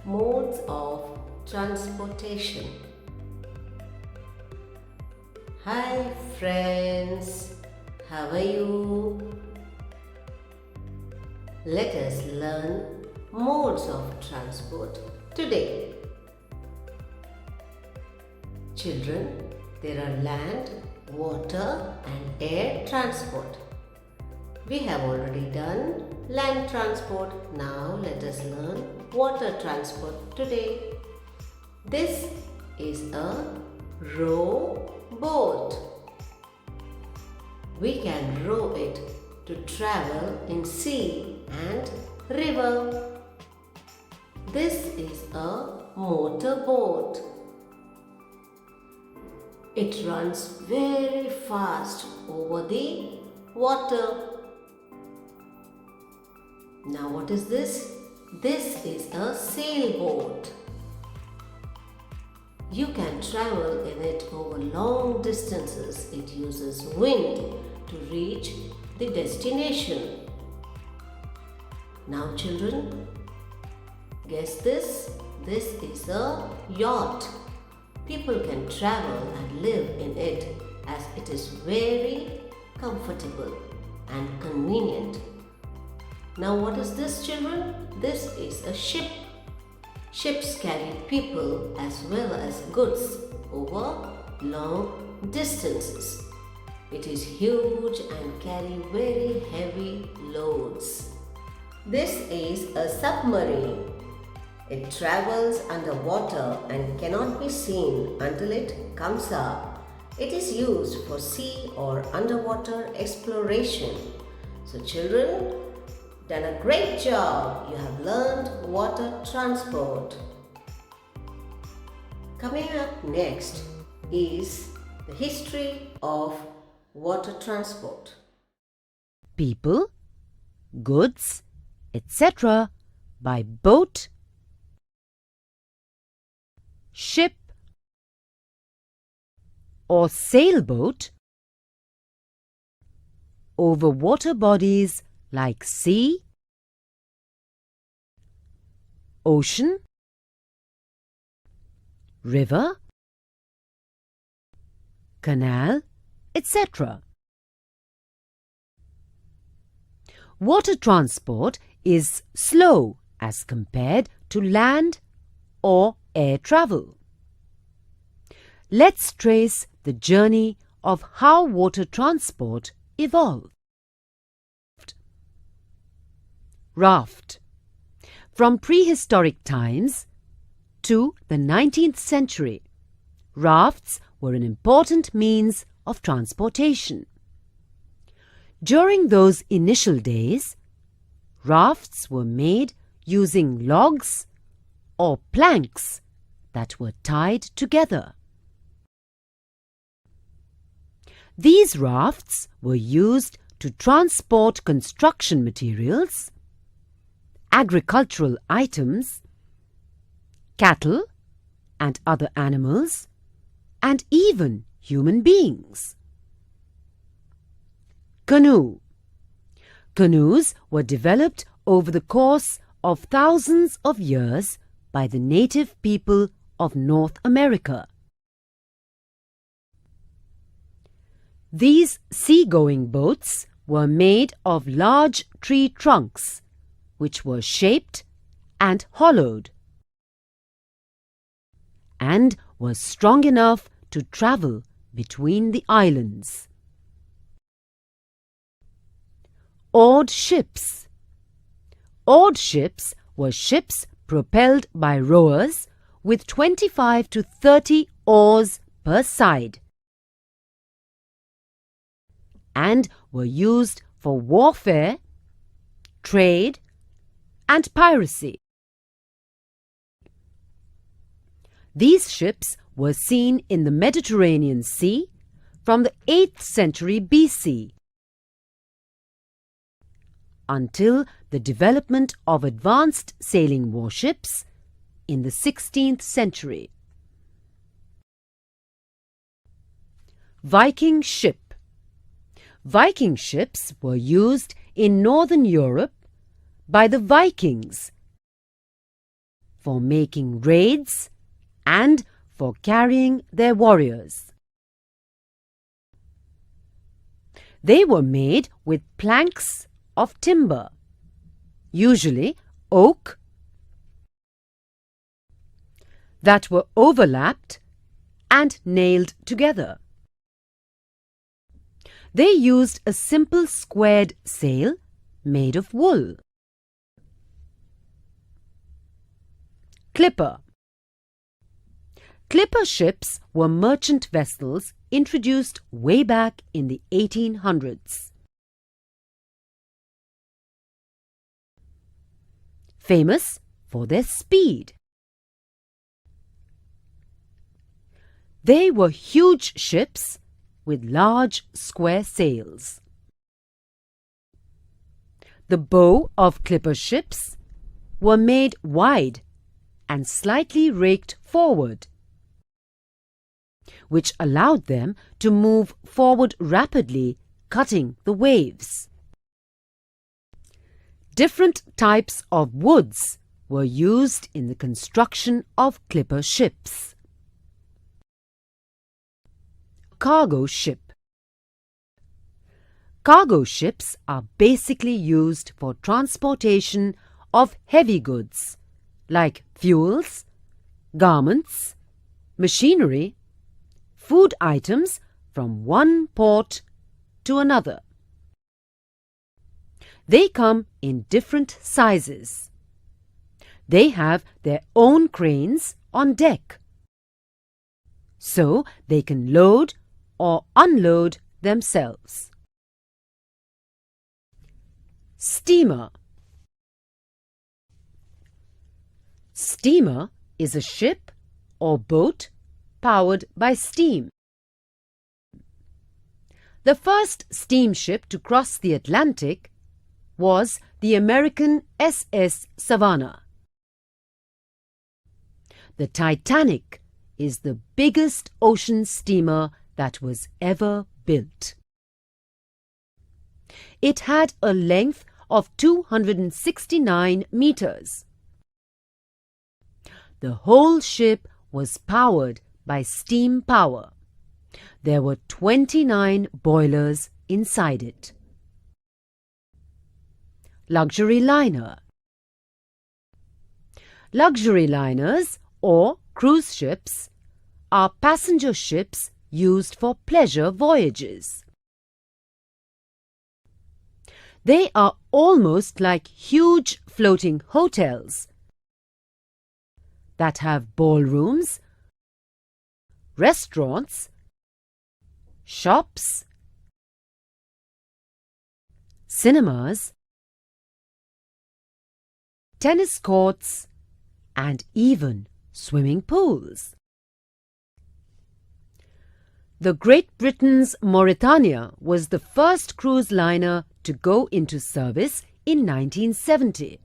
Modes of transportation. Hi friends, how are you? Let us learn modes of transport today. Children, there are land, water and air transport. We have already done land transport. Now let us learn water transport today. This is a row boat. We can row it to travel in sea and river. This is a motor boat. It runs very fast over the water. Now what is this? This is a sailboat. You can travel in it over long distances. It uses wind to reach the destination. Now children, guess this? This is a yacht. People can travel and live in it as it is very comfortable and convenient. Now what is this children? This is a ship. Ships carry people as well as goods over long distances. It is huge and carry very heavy loads. This is a submarine. It travels underwater and cannot be seen until it comes up. It is used for sea or underwater exploration. So children, done a great job. You have learned water transport. Coming up next is the history of water transport. People, goods, etc. by boat, ship or sailboat over water bodies like sea, ocean, river, canal, etc. Water transport is slow as compared to land or air travel. Let's trace the journey of how water transport evolved. Raft. From prehistoric times to the 19th century, rafts were an important means of transportation. During those initial days, rafts were made using logs or planks that were tied together. These rafts were used to transport construction materials, agricultural items, cattle and other animals, and even human beings. Canoe. Canoes were developed over the course of thousands of years by the native people of North America. These seagoing boats were made of large tree trunks, which were shaped and hollowed, and were strong enough to travel between the islands. Oared ships. Oared ships were ships propelled by rowers with 25 to 30 oars per side, and were used for warfare, trade, and piracy. These ships were seen in the Mediterranean Sea from the 8th century BC until the development of advanced sailing warships in the 16th century. Viking Ship. Viking ships were used in Northern Europe by the Vikings for making raids and for carrying their warriors. They were made with planks of timber, usually oak, that were overlapped and nailed together. They used a simple squared sail made of wool. Clipper. Clipper ships were merchant vessels introduced way back in the 1800s. Famous for their speed. They were huge ships with large square sails. The bow of clipper ships were made wide and slightly raked forward, which allowed them to move forward rapidly, cutting the waves. Different types of woods were used in the construction of clipper ships. Cargo ship. Cargo ships are basically used for transportation of heavy goods like fuels, garments, machinery, food items from one port to another. They come in different sizes. They have their own cranes on deck, so they can load or unload themselves. Steamer. Steamer is a ship or boat powered by steam. The first steamship to cross the Atlantic was the American SS Savannah. The Titanic is the biggest ocean steamer that was ever built. It had a length of 269 meters. The whole ship was powered by steam power. There were 29 boilers inside it. Luxury liner. Luxury liners or cruise ships are passenger ships used for pleasure voyages. They are almost like huge floating hotels that have ballrooms, restaurants, shops, cinemas, tennis courts, and even swimming pools. The Great Britain's Mauretania was the first cruise liner to go into service in 1970.